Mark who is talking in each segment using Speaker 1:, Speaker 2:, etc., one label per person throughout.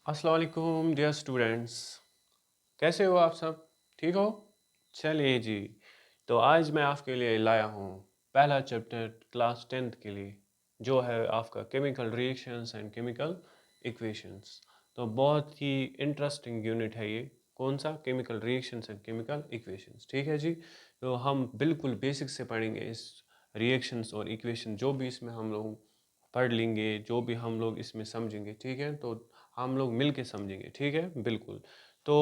Speaker 1: अस्सलाम वालेकुम dear students. कैसे हो आप सब? ठीक हो? चलिए जी। तो आज मैं आपके लिए लाया हूँ पहला चैप्टर क्लास 10th के लिए, जो है आपका chemical reactions and chemical equations. तो बहुत ही इंटरेस्टिंग यूनिट है ये। कौन सा? Chemical reactions and chemical equations. ठीक है जी। तो हम बिल्कुल बेसिक से पढ़ेंगे इस रिएक्शंस और इक्वेशन, जो भी इसमें हम लोग पढ़ लेंगे, जो भी हम लोग इसमें समझेंगे। ठीक है, तो हम लोग मिल के समझेंगे। ठीक है, बिल्कुल। तो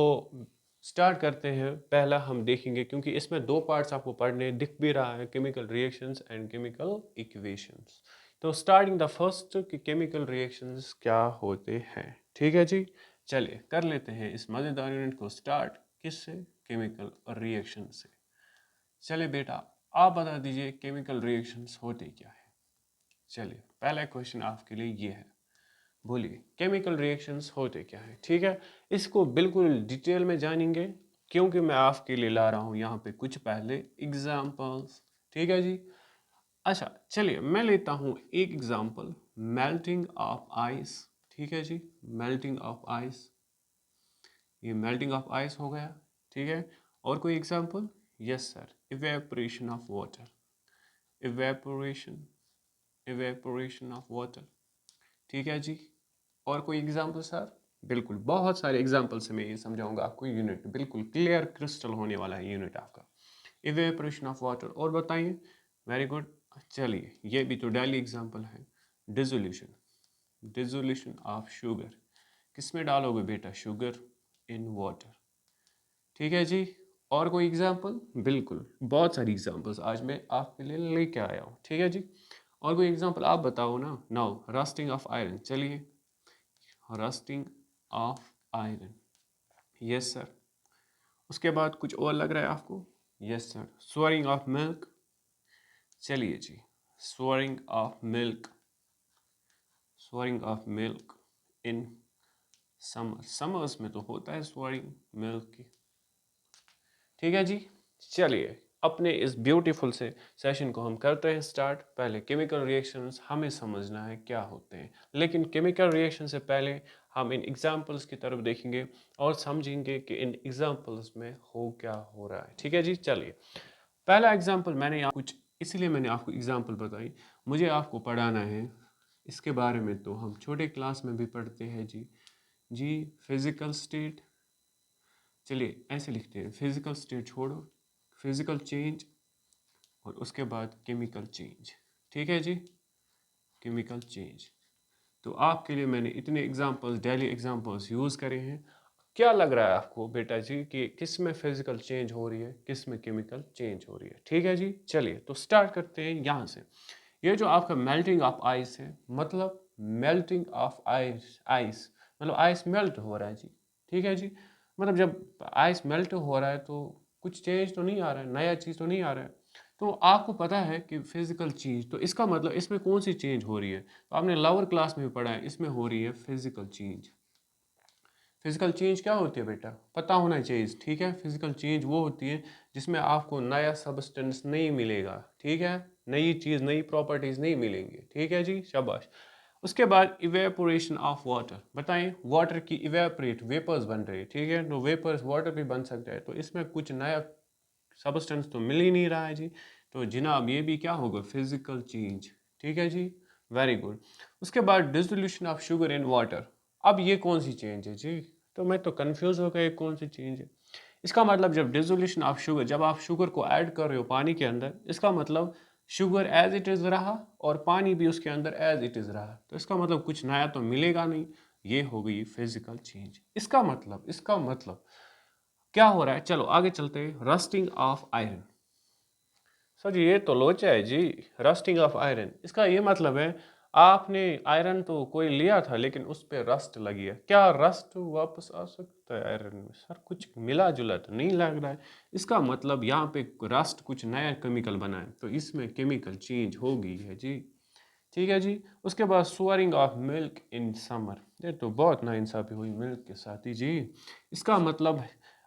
Speaker 1: स्टार्ट करते हैं। पहला हम देखेंगे, क्योंकि इसमें दो पार्ट्स आपको पढ़ने दिख भी रहा है, chemical reactions and chemical equations. तो स्टार्टिंग द फर्स्ट कि केमिकल रिएक्शंस क्या होते हैं। ठीक है जी। चलिए कर लेते हैं इस मज़ेदार यूनिट को स्टार्ट। किससे? केमिकल रिएक्शन से। चलिए बेटा, आप बता दीजिए केमिकल रिएक्शंस होते क्या है। चलिए पहला क्वेश्चन आपके लिए ये है, बोलिए केमिकल रिएक्शंस होते क्या है। ठीक है, इसको बिल्कुल डिटेल में जानेंगे, क्योंकि मैं आपके लिए ला रहा हूं यहाँ पे कुछ पहले एग्जाम्पल्स। ठीक है जी। अच्छा चलिए मैं लेता हूँ एक एग्जाम्पल, मेल्टिंग ऑफ आइस। ठीक है जी, मेल्टिंग ऑफ आइस। ये मेल्टिंग ऑफ आइस हो गया। ठीक है, और कोई example? Yes sir, evaporation of water. Evaporation, evaporation of water. ठीक है जी। और कोई एग्जाम्पल सर? बिल्कुल, बहुत सारे एग्जाम्पल से मैं ये समझाऊंगा आपको। यूनिट बिल्कुल क्लियर क्रिस्टल होने वाला है यूनिट आपका। इवेपोरेशन ऑफ वाटर, और बताइए। Very good. चलिए ये भी तो डेली एग्जाम्पल है। Dissolution, dissolution of sugar. किस में डालोगे बेटा? Sugar in water. ठीक है जी। और कोई एग्जाम्पल? बिल्कुल, बहुत सारी एग्जाम्पल्स आज मैं आपके लिए लेके आया हूँ। ठीक है जी। और कोई एग्जाम्पल आप बताओ ना। Now rusting of iron. चलिए, rusting of iron. Yes sir. उसके बाद कुछ और लग रहा है आपको? Yes sir, souring of milk. चलिए जी, souring of milk, souring of milk in summer. Summers में तो होता है स्वेरिंग मिल्क की। ठीक है जी। चलिए अपने इस ब्यूटीफुल से सेशन को हम करते हैं स्टार्ट। पहले केमिकल रिएक्शंस हमें समझना है क्या होते हैं, लेकिन केमिकल रिएक्शन से पहले हम इन एग्जांपल्स की तरफ देखेंगे और समझेंगे कि इन एग्जांपल्स में हो क्या हो रहा है। ठीक है जी। चलिए पहला एग्जांपल मैंने यहाँ कुछ, इसलिए मैंने आपको एग्जांपल बताई, मुझे आपको पढ़ाना है। इसके बारे में तो हम छोटे क्लास में भी पढ़ते हैं जी। जी, फिजिकल स्टेट। चलिए ऐसे लिखते हैं, फिजिकल स्टेट छोड़ो, फिजिकल चेंज, और उसके बाद केमिकल चेंज। ठीक है जी, केमिकल चेंज। तो आपके लिए मैंने इतने एग्जांपल्स, डेली एग्जांपल्स यूज़ करे हैं। क्या लग रहा है आपको बेटा जी कि किस में फिजिकल चेंज हो रही है, किस में केमिकल चेंज हो रही है? ठीक है जी। चलिए तो स्टार्ट करते हैं यहाँ से। ये जो आपका मेल्टिंग ऑफ आइस है, मतलब मेल्टिंग ऑफ आइस, आइस मतलब आइस मेल्ट हो रहा है जी। ठीक है जी। मतलब जब आइस मेल्ट हो रहा है तो कुछ चेंज तो नहीं आ रहा है, नया चीज़ तो नहीं आ रहा है। तो आपको पता है कि फिजिकल चेंज, तो इसका मतलब इसमें कौन सी चेंज हो रही है? तो आपने लोअर क्लास में भी पढ़ा है, इसमें हो रही है फिजिकल चेंज। फिजिकल चेंज क्या होती है बेटा? पता होना चाहिए। ठीक है, फिजिकल चेंज वो होती है जिसमें आपको नया सब्सटेंस नहीं मिलेगा। ठीक है, नई चीज़, नई प्रॉपर्टीज नहीं मिलेंगी। ठीक है जी, शाबाश। उसके बाद इवेपोरेशन ऑफ वाटर। बताएं, वाटर की इवेपोरेट, वेपर्स बन रहे हैं। ठीक है, तो वेपर्स वाटर भी बन सकता है, तो इसमें कुछ नया सब्सटेंस तो मिल ही नहीं रहा है जी। तो जनाब ये भी क्या होगा? Physical change. ठीक है जी, वेरी गुड। उसके बाद dissolution of sugar in water. अब ये कौन सी चेंज है जी? तो मैं तो कंफ्यूज हो गया, कौन सी चेंज है। इसका मतलब जब डिसोल्यूशन ऑफ शुगर, जब आप शुगर को ऐड कर रहे हो पानी के अंदर, इसका मतलब शुगर एज इट इज़ रहा और पानी भी उसके अंदर एज इट इज़ रहा, तो इसका मतलब कुछ नया तो मिलेगा नहीं। ये हो गई फिजिकल चेंज। इसका मतलब क्या हो रहा है? चलो आगे चलते हैं। Rusting of iron. सर जी ये तो लोचा है जी। रस्टिंग ऑफ आयरन, इसका ये मतलब है आपने आयरन तो कोई लिया था लेकिन उस पर रस्ट लगी है। क्या रस्ट वापस आ सकता है आयरन में? सर कुछ मिला जुला तो नहीं लग रहा है। इसका मतलब यहाँ पे रस्ट कुछ नया केमिकल बना है, तो इसमें केमिकल चेंज हो गई है जी। ठीक है जी। उसके बाद swearing of milk in summer. ये तो बहुत नाइंसाफी हुई मिल्क के साथ ही जी। इसका मतलब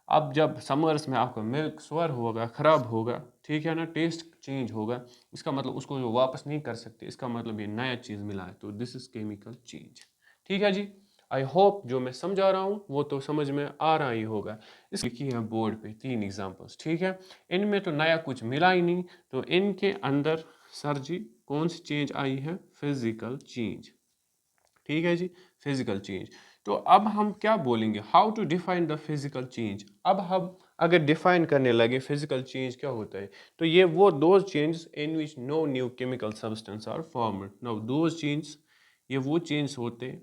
Speaker 1: अब जब समर्स में आपका मिल्क स्वर होगा, ख़राब होगा, ठीक है ना, टेस्ट चेंज होगा, इसका मतलब उसको जो वापस नहीं कर सकते, इसका मतलब ये नया चीज़ मिला है, तो दिस इज़ केमिकल चेंज। ठीक है जी। आई होप जो मैं समझा रहा हूँ वो तो समझ में आ रहा ही होगा। इस लिखी है बोर्ड पे 3 एग्जांपल्स, ठीक है। इनमें तो नया कुछ मिला ही नहीं, तो इनके अंदर सर जी कौन सी चेंज आई है? फिजिकल चेंज, ठीक है जी, फिजिकल चेंज। तो अब हम क्या बोलेंगे? How to define the physical change. अब हम अगर डिफाइन करने लगे फिजिकल चेंज क्या होता है, तो ये वो those changes in which no new chemical substance are formed. Now those change, ये वो चेंज होते हैं,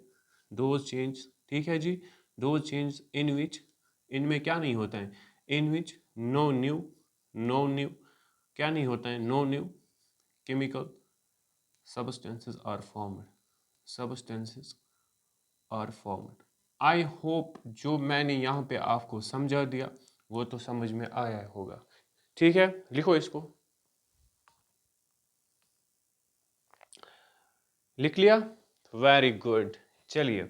Speaker 1: दोज चेंज, ठीक है जी, दोज चेंज इन विच, इनमें क्या नहीं होता है? इन विच नो न्यू क्या नहीं होता है? No new chemical substances are formed, substances are formed। I hope जो मैंने यहाँ पे आपको समझा दिया वो तो समझ में आया होगा, ठीक है। लिखो इसको, लिख लिया? Very good. चलिए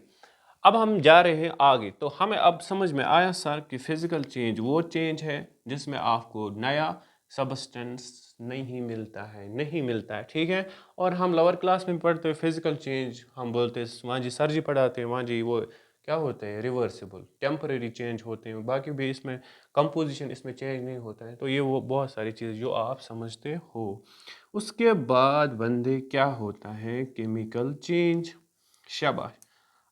Speaker 1: अब हम जा रहे हैं आगे। तो हमें अब समझ में आया सर कि फिजिकल चेंज वो चेंज है जिसमें आपको नया सबस्टेंस नहीं मिलता है, ठीक है। और हम लोअर क्लास में पढ़ते हैं फिजिकल चेंज, हम बोलते हैं वहाँ जी सर जी पढ़ाते हैं, वहाँ जी वो क्या होते हैं? रिवर्सिबल टेम्परेरी चेंज होते हैं, बाकी भी इसमें कंपोजिशन इसमें चेंज नहीं होता है। तो ये वो बहुत सारी चीज़ जो आप समझते हो। उसके बाद बंदे क्या होता है? Chemical change. शाबाश,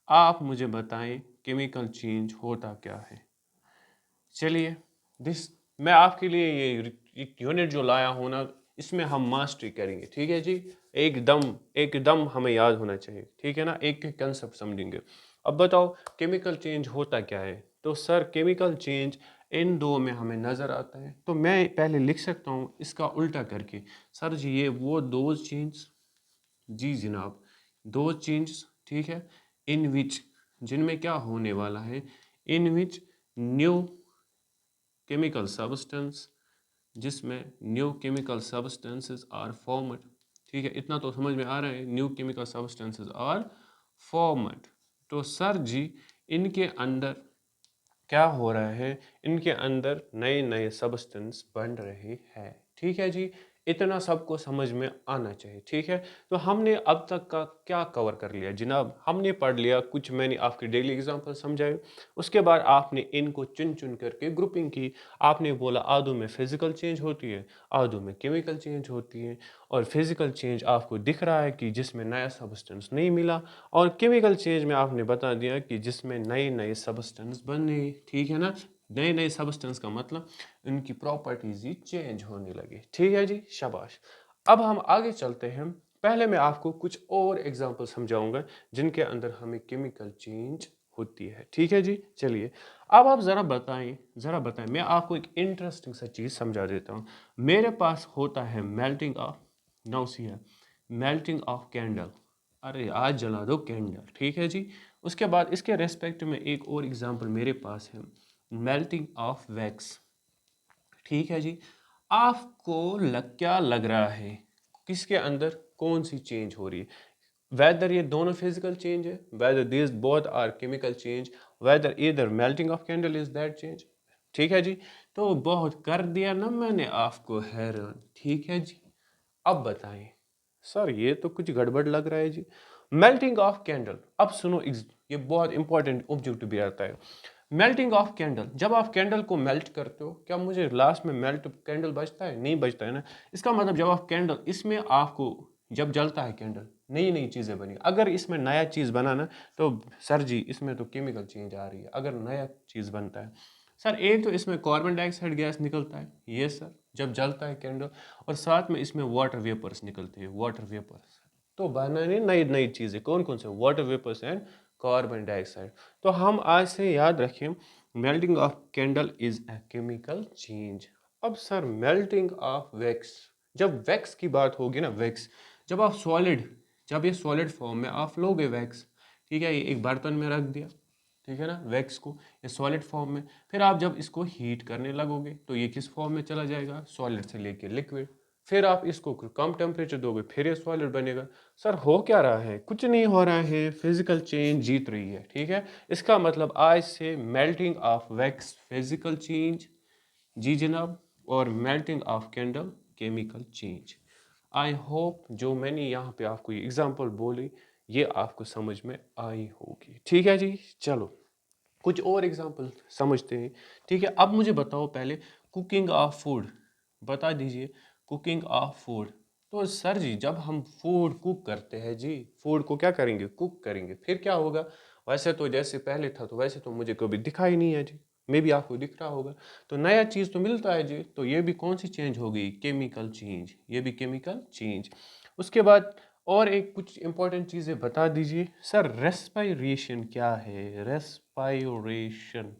Speaker 1: आप मुझे बताएं केमिकल चेंज होता क्या है। चलिए दिस, मैं आपके लिए ये यूनिट जो लाया हूँ ना, इसमें हम मास्टरी करेंगे, ठीक है जी। एकदम एकदम हमें याद होना चाहिए, ठीक है ना, एक एक कंसेप्ट समझेंगे। अब बताओ केमिकल चेंज होता क्या है। तो सर केमिकल चेंज इन दो में हमें नज़र आता है, तो मैं पहले लिख सकता हूँ इसका उल्टा करके। सर जी ये वो दो चेंज, जी जनाब, दो चेंज, ठीक है, इन विच, जिनमें क्या होने वाला है? In which new chemical substance, जिसमें new chemical substances are formed, ठीक है, इतना तो समझ में आ रहा है, new chemical substances are formed. तो सर जी इनके अंदर क्या हो रहा है? इनके अंदर नए नए सब्सटेंस बन रहे हैं, ठीक है जी। इतना सबको समझ में आना चाहिए, ठीक है। तो हमने अब तक का क्या कवर कर लिया जनाब? हमने पढ़ लिया कुछ, मैंने आपके डेली एग्जांपल समझाए, उसके बाद आपने इनको चुन चुन करके ग्रुपिंग की। आपने बोला आधों में फिजिकल चेंज होती है, आधों में केमिकल चेंज होती है, और फिजिकल चेंज आपको दिख रहा है कि जिसमें नया सब्सटेंस नहीं मिला, और केमिकल चेंज में आपने बता दिया कि जिसमें नए नए सब्सटेंस बने, ठीक है ना। नए नए सब्सटेंस का मतलब उनकी प्रॉपर्टीज ही चेंज होने लगी, ठीक है जी, शाबाश। अब हम आगे चलते हैं। पहले मैं आपको कुछ और एग्जांपल समझाऊंगा जिनके अंदर हमें केमिकल चेंज होती है, ठीक है जी। चलिए अब आप ज़रा बताएं, मैं आपको एक इंटरेस्टिंग सा चीज़ समझा देता हूँ। मेरे पास होता है melting of, nausea, melting of candle. अरे आज जला दो कैंडल, ठीक है जी। उसके बाद इसके रेस्पेक्ट में एक और एग्जांपल मेरे पास है, मेल्टिंग ऑफ वैक्स, ठीक है जी। आपको क्या लग रहा है किसके अंदर कौन सी चेंज हो रही है? वेदर ये दोनों फिजिकल चेंज है, whether this both are chemical change, whether इधर melting of candle is that change, ठीक है जी। तो बहुत कर दिया ना मैंने आपको हैरान, ठीक है जी। अब बताएं सर ये तो कुछ गड़बड़ लग रहा है जी। मेल्टिंग ऑफ कैंडल, अब सुनो ये बहुत इंपॉर्टेंट ऑब्जेक्टिव भी आता है। मेल्टिंग ऑफ कैंडल, जब आप कैंडल को मेल्ट करते हो, क्या मुझे लास्ट में मेल्ट कैंडल बचता है? नहीं बचता है ना। इसका मतलब जब आप कैंडल, इसमें आपको जब जलता है कैंडल, नई नई चीज़ें बनी, अगर इसमें नया चीज़ बना ना, तो सर जी इसमें तो केमिकल चेंज आ रही है। अगर नया चीज़ बनता है सर, एक तो इसमें कार्बन डाइऑक्साइड गैस निकलता है, ये सर जब जलता है कैंडल, और साथ में इसमें वाटर वेपर्स निकलते हैं, वाटर वेपर्स। तो बनाने नई नई चीज़ें कौन कौन से? Water vapours and carbon dioxide. तो हम आज से याद रखें, melting of candle is a chemical change. अब सर मेल्टिंग ऑफ वैक्स, जब वैक्स की बात होगी ना, वैक्स जब आप सॉलिड, जब ये सॉलिड फॉर्म में आप लोगे वैक्स, ठीक है, ये एक बर्तन में रख दिया, ठीक है ना, वैक्स को, ये सॉलिड फॉर्म में, फिर आप जब इसको हीट करने लगोगे तो ये किस फॉर्म में चला जाएगा? सॉलिड से लेके लिक्विड। फिर आप इसको कम टेम्परेचर दोगे, फिर ये सॉलिड बनेगा। सर हो क्या रहा है? कुछ नहीं हो रहा है, फिजिकल चेंज जीत रही है, ठीक है। इसका मतलब आज से melting of wax physical change, जी जनाब, और melting of candle chemical change. I hope जो मैंने यहाँ पे आपको ये एग्जांपल बोली ये आपको समझ में आई होगी। ठीक है जी, चलो कुछ और एग्जांपल समझते हैं। ठीक है, अब मुझे बताओ पहले कुकिंग ऑफ फूड, बता दीजिए कुकिंग ऑफ फूड। तो सर जी जब हम फूड कुक करते हैं जी, फूड को क्या करेंगे, कुक करेंगे, फिर क्या होगा? वैसे तो जैसे पहले था तो वैसे तो मुझे कभी दिखा ही नहीं है जी, मे बी आपको दिख रहा होगा। तो नया चीज़ तो मिलता है जी, तो ये भी कौन सी चेंज हो गई? केमिकल चेंज, ये भी केमिकल चेंज। उसके बाद और एक कुछ इंपॉर्टेंट चीज़ें बता दीजिए सर। रेस्पायरेशन क्या है? रेस्पायरेशन,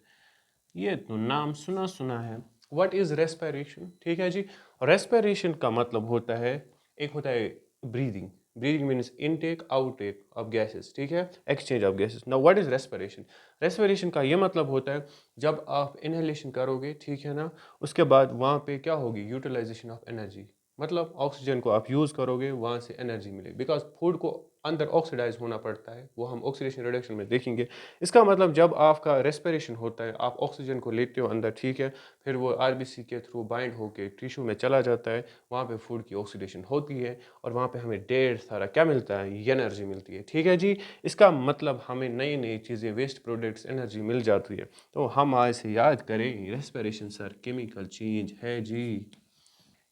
Speaker 1: ये तो नाम सुना सुना है। What is respiration? ठीक है जी, रेस्पिरेशन का मतलब होता है, एक होता है breathing, breathing means intake outtake of gases, ठीक है, exchange of gases. Now what is respiration? Respiration का ये मतलब होता है जब आप इनहेलेशन करोगे, ठीक है ना, उसके बाद वहाँ पे क्या होगी? यूटिलाइजेशन ऑफ एनर्जी, मतलब ऑक्सीजन को आप यूज़ करोगे, वहाँ से एनर्जी मिलेगी, बिकॉज फूड को अंदर ऑक्सीडाइज होना पड़ता है, वो हम ऑक्सीडेशन रिडक्शन में देखेंगे। इसका मतलब जब आपका रेस्पिरेशन होता है, आप ऑक्सीजन को लेते हो अंदर, ठीक है, फिर वो आरबीसी के थ्रू बाइंड होके टिश्यू में चला जाता है, वहाँ पे फूड की ऑक्सीडेशन होती है और वहाँ पे हमें ढेर सारा क्या मिलता है? एनर्जी मिलती है। ठीक है जी, इसका मतलब हमें नई नई चीज़ें, वेस्ट प्रोडक्ट्स, एनर्जी मिल जाती है। तो हम आज से याद करें रेस्पिरेशन सर केमिकल चेंज है जी।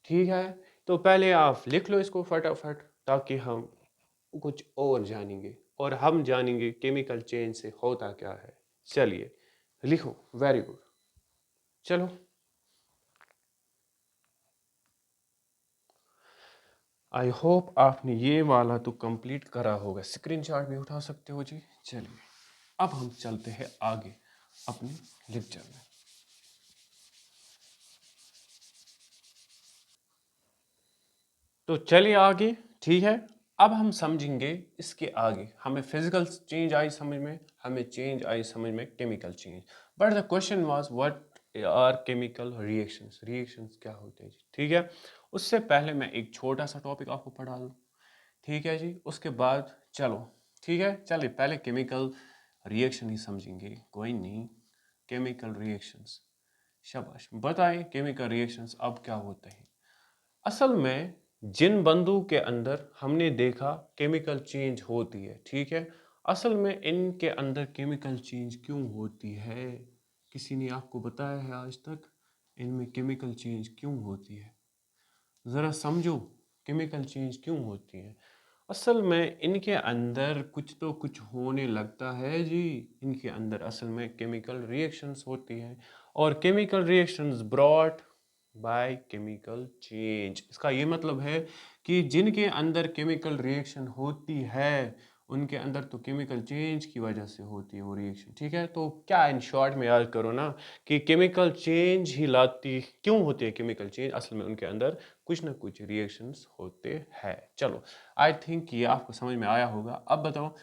Speaker 1: ठीक है, तो पहले आप लिख लो इसको फटाफट, ताकि हम कुछ और जानेंगे, और हम जानेंगे केमिकल चेंज से होता क्या है। चलिए लिखो, वेरी गुड। चलो आई होप आपने ये वाला तो कंप्लीट करा होगा, स्क्रीनशॉट भी उठा सकते हो जी। चलिए अब हम चलते हैं आगे अपने लेक्चर में। तो चलिए आगे, ठीक है, अब हम समझेंगे इसके आगे। हमें फिजिकल चेंज आई समझ में, हमें चेंज आई समझ में chemical change, but the question was what are chemical reactions? Reactions क्या होते हैं जी? ठीक है, उससे पहले मैं एक छोटा सा टॉपिक आपको पढ़ा दूँ, ठीक है जी, उसके बाद चलो, ठीक है, चलिए पहले केमिकल रिएक्शन ही समझेंगे, कोई नहीं। केमिकल रिएक्शंस, शाबाश, बताएं केमिकल रिएक्शंस अब क्या होते हैं? असल में जिन बंदों के अंदर हमने देखा केमिकल चेंज होती है, ठीक है, असल में इनके अंदर केमिकल चेंज क्यों होती है? किसी ने आपको बताया है आज तक इनमें केमिकल चेंज क्यों होती है? ज़रा समझो, केमिकल चेंज क्यों होती है? असल में इनके अंदर कुछ तो कुछ होने लगता है जी, इनके अंदर असल में केमिकल रिएक्शंस होती है, और chemical reactions brought by chemical change. इसका ये मतलब है कि जिनके अंदर केमिकल रिएक्शन होती है उनके अंदर तो केमिकल चेंज की वजह से होती है वो रिएक्शन। ठीक है, तो क्या इन शॉर्ट में याद करो ना कि केमिकल चेंज ही लाती, क्यों होती है केमिकल चेंज? असल में उनके अंदर कुछ ना कुछ रिएक्शंस होते हैं। चलो आई थिंक ये आपको समझ में आया होगा। अब बताओ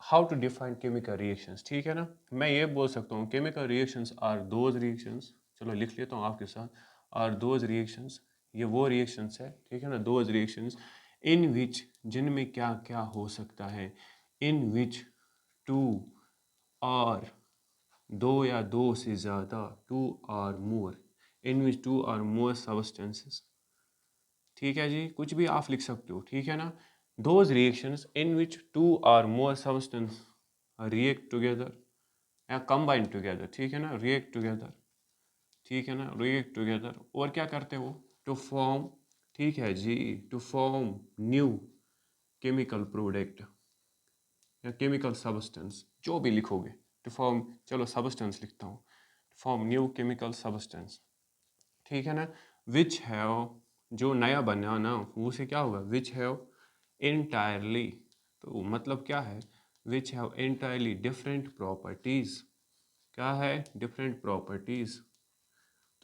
Speaker 1: how to define chemical reactions. ठीक है ना, मैं ये बोल सकता हूँ chemical reactions are those reactions, चलो लिख लेता हूँ आपके साथ, आर दोज रिएक्शंस, ये वो रिएक्शंस है, ठीक है ना, दोज रिएक्शंस इन विच, जिनमें क्या क्या हो सकता है, इन विच टू और दो या दो से ज़्यादा, टू और मोर, इन विच टू और मोर सब्सटेंसेस, ठीक है जी, कुछ भी आप लिख सकते हो, ठीक है ना। Those reactions in which two और मोर सब्सटेंस रिएक्ट टुगेदर या कंबाइन टुगेदर, ठीक है ना, रिएक्ट टुगेदर, ठीक है ना, रिएक्ट टुगेदर, और क्या करते हो? टू फॉर्म, ठीक है जी, to form new chemical product या केमिकल सब्सटेंस, जो भी लिखोगे, टू फॉर्म, चलो सब्सटेंस लिखता हूँ, फॉर्म न्यू केमिकल सब्सटेंस, ठीक है ना, विच हैव, जो नया बना ना उसे क्या होगा? विच हैव इंटायरली, तो मतलब क्या है? Which have entirely different properties, क्या है? Different properties.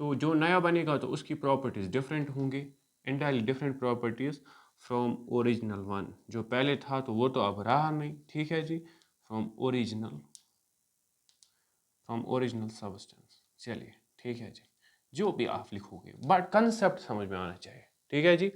Speaker 1: तो जो नया बनेगा तो उसकी प्रॉपर्टीज डिफरेंट होंगी, entirely different properties from original one, जो पहले था तो वो तो अब रहा नहीं, ठीक है जी, from original, from original substance. चलिए ठीक है जी, जो भी आप लिखोगे बट कंसेप्ट समझ में आना चाहिए, ठीक है जी।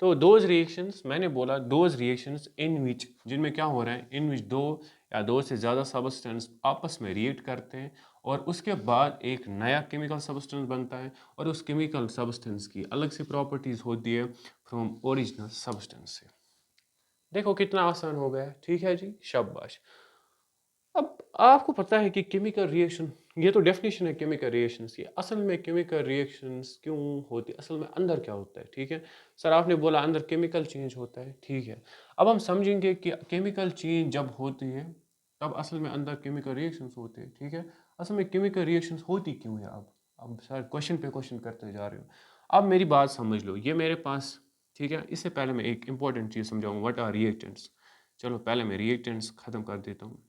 Speaker 1: तो दोज रिएक्शंस, मैंने बोला दोज रिएक्शंस इन विच, जिनमें क्या हो रहा है, इन विच दो या दो से ज़्यादा सब्सटेंस आपस में रिएक्ट करते हैं और उसके बाद एक नया केमिकल सब्सटेंस बनता है, और उस केमिकल सब्सटेंस की अलग से प्रॉपर्टीज़ होती है फ्रॉम ओरिजिनल सब्सटेंस से। देखो कितना आसान हो गया है, ठीक है जी, शाबाश। अब आपको पता है कि केमिकल रिएक्शन, ये तो डेफिनेशन है केमिकल रिएक्शंस की। असल में केमिकल रिएक्शंस क्यों होती है, असल में अंदर क्या होता है, ठीक है। सर आपने बोला अंदर केमिकल चेंज होता है, ठीक है। अब हम समझेंगे कि केमिकल चेंज जब होती है तब असल में अंदर केमिकल रिएक्शंस होते हैं, ठीक है। असल में केमिकल रिएक्शंस होती क्यों है? अब सर क्वेश्चन पे क्वेश्चन करते जा रहे हो। अब मेरी बात समझ लो, ये मेरे पास, ठीक है। इससे पहले मैं एक इंपॉर्टेंट चीज़ समझाऊंगा, व्हाट आर रिएक्टेंट्स। चलो पहले मैं रिएक्टेंट्स ख़त्म कर देता हूँ।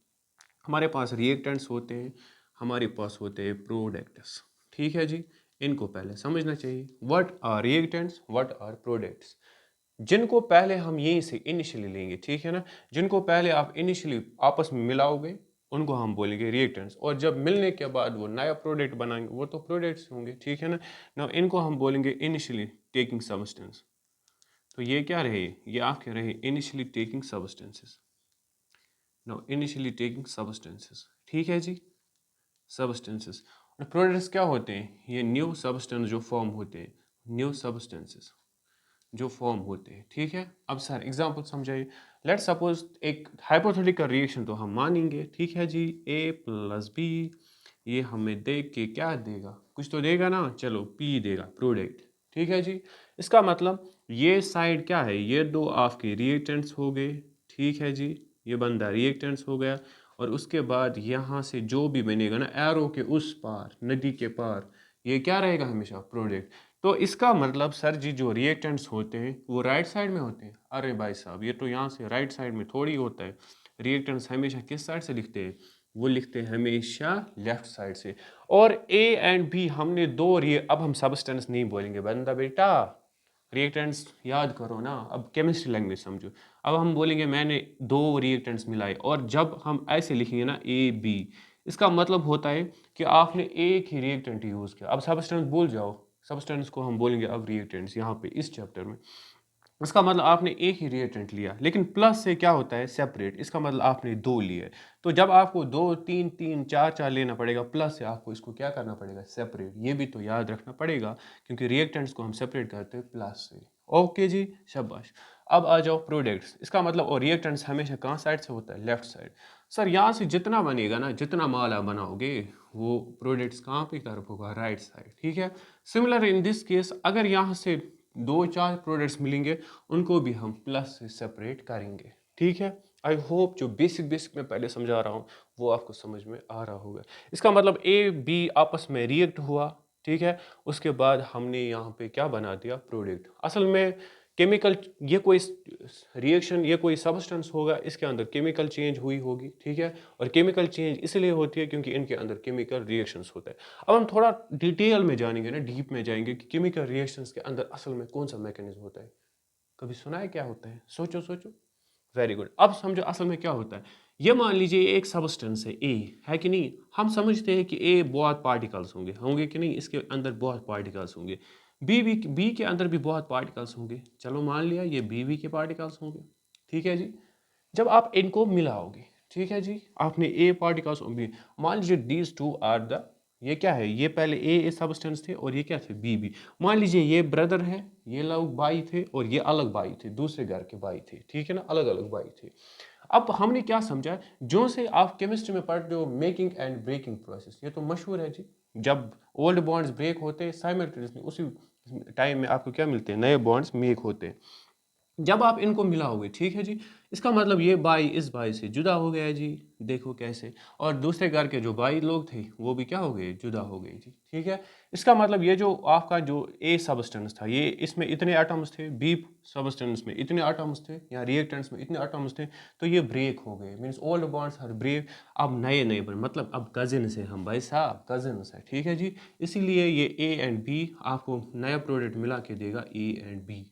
Speaker 1: हमारे पास रिएक्टेंट्स होते हैं, हमारे पास होते हैं प्रोडक्ट्स, ठीक है जी। इनको पहले समझना चाहिए, what are reactants, what are products. जिनको पहले हम यहीं से इनिशियली लेंगे, ठीक है ना। जिनको पहले आप इनिशियली आपस में मिलाओगे उनको हम बोलेंगे रिएक्टेंट्स, और जब मिलने के बाद वो नया प्रोडक्ट बनाएंगे वो तो प्रोडक्ट्स होंगे, ठीक है ना। ना इनको हम बोलेंगे इनिशियली टेकिंग सब्सटेंस। तो ये क्या रहे, ये आपके रहे initially taking substances. Know initially taking substances, ठीक है जी, सब्सटेंसेस। और प्रोडक्ट्स क्या होते हैं, ये न्यू सब्सटेंस जो फॉर्म होते हैं, न्यू सब्सटेंसेस जो फॉर्म होते हैं, ठीक है। अब सर एग्जांपल समझाइए। लेट सपोज एक हाइपोथेटिकल रिएक्शन तो हम मानेंगे, ठीक है जी। ए प्लस बी, ये हमें देख के क्या देगा, कुछ तो देगा ना, चलो पी देगा, प्रोडक्ट, ठीक है जी। इसका मतलब ये साइड क्या है, ये दो आपके रिएक्टेंट्स हो गए, ठीक है जी। ये बंदा रिएक्टेंट्स हो गया, और उसके बाद यहाँ से जो भी बनेगा ना एरो के उस पार, नदी के पार, ये क्या रहेगा हमेशा, प्रोडक्ट। तो इसका मतलब सर जी जो रिएक्टेंट्स होते हैं वो राइट साइड में होते हैं। अरे भाई साहब ये तो यहाँ से राइट साइड में थोड़ी होता है। रिएक्टेंट्स हमेशा किस साइड से लिखते हैं, वो लिखते हैं हमेशा लेफ्ट साइड से। और ए एंड बी हमने दो अब हम सब्सटेंस नहीं बोलेंगे बंदा बेटा, रिएक्टेंट्स याद करो ना, अब केमिस्ट्री लैंग्वेज समझो। अब हम बोलेंगे मैंने दो रिएक्टेंट्स मिलाए, और जब हम ऐसे लिखेंगे ना ए बी, इसका मतलब होता है कि आपने एक ही रिएक्टेंट यूज़ किया। अब सब्सटेंस भूल जाओ, सब्सटेंस को हम बोलेंगे अब रिएक्टेंट्स यहाँ पे इस चैप्टर में। इसका मतलब आपने एक ही रिएक्टेंट लिया, लेकिन प्लस से क्या होता है, सेपरेट। इसका मतलब आपने दो लिए। तो जब आपको दो तीन तीन चार चार लेना पड़ेगा, प्लस से आपको इसको क्या करना पड़ेगा, सेपरेट। ये भी तो याद रखना पड़ेगा, क्योंकि रिएक्टेंट्स को हम सेपरेट करते हैं प्लस से। ओके जी, शाबाश। अब आ जाओ प्रोडक्ट्स। इसका मतलब और रिएक्टेंट्स हमेशा कहाँ साइड से होता है, लेफ्ट साइड। सर यहाँ से जितना बनेगा ना, जितना माल आप बनाओगे वो प्रोडक्ट्स कहाँ पे तरफ होगा, राइट साइड, ठीक है। सिमिलर इन दिस केस, अगर यहाँ से दो चार प्रोडक्ट्स मिलेंगे उनको भी हम प्लस से सेपरेट करेंगे, ठीक है। आई होप जो बेसिक बेसिक मैं पहले समझा रहा हूँ वो आपको समझ में आ रहा होगा। इसका मतलब ए बी आपस में रिएक्ट हुआ, ठीक है। उसके बाद हमने यहाँ पे क्या बना दिया, प्रोडक्ट। असल में केमिकल, ये कोई रिएक्शन, ये कोई सब्सटेंस होगा, इसके अंदर केमिकल चेंज हुई होगी, ठीक है। और केमिकल चेंज इसलिए होती है क्योंकि इनके अंदर केमिकल रिएक्शंस होता है। अब हम थोड़ा डिटेल में जानेंगे ना, डीप में जाएंगे कि केमिकल रिएक्शंस के अंदर असल में कौन सा मैकेनिज्म होता है। कभी सुना है क्या होता है, सोचो सोचो। Very good. अब समझो असल में क्या होता है। ये मान लीजिए एक सब्सटेंस है ए, है कि नहीं। हम समझते हैं कि ए बहुत पार्टिकल्स होंगे, होंगे कि नहीं, इसके अंदर बहुत पार्टिकल्स होंगे। बी के अंदर भी बहुत पार्टिकल्स होंगे, चलो मान लिया ये बी के पार्टिकल्स होंगे, ठीक है जी। जब आप इनको मिलाओगे, ठीक है जी, आपने ए पार्टिकल्स बी, मान लीजिए दीज टू आर द, ये क्या है, ये पहले ए सब्सटेंस थे और ये क्या थे, बी। मान लीजिए ये ब्रदर है, ये लोग भाई थे, और ये अलग भाई थे, दूसरे घर के भाई थे, ठीक है ना, अलग अलग भाई थे। अब हमने क्या समझा, जो से आप केमिस्ट्री में पढ़ते हो मेकिंग एंड ब्रेकिंग प्रोसेस, ये तो मशहूर है जी। जब ओल्ड बॉन्ड्स ब्रेक होते हैं साइमल्टेनियसली उसी टाइम में आपको क्या मिलते हैं, नए बॉन्ड्स मेक होते हैं। जब आप इनको मिलाओगे, ठीक है जी, इसका मतलब ये भाई इस भाई से जुदा हो गया है जी, देखो कैसे। और दूसरे घर के जो भाई लोग थे वो भी क्या हो गए, जुदा हो गए जी, ठीक है। इसका मतलब ये जो आपका जो ए सब्सटेंस था, ये इसमें इतने एटम्स थे, बी सब्सटेंस में इतने एटम्स थे, या रिएक्टेंट्स में इतने एटम्स थे, तो ये ब्रेक हो गए, means old bonds are break. अब नए नए बने, मतलब अब कजिन है हम, भाई साहब कजिन है, ठीक है जी। इसीलिए ये ए एंड बी आपको नया प्रोडक्ट मिला के देगा, ए एंड बी।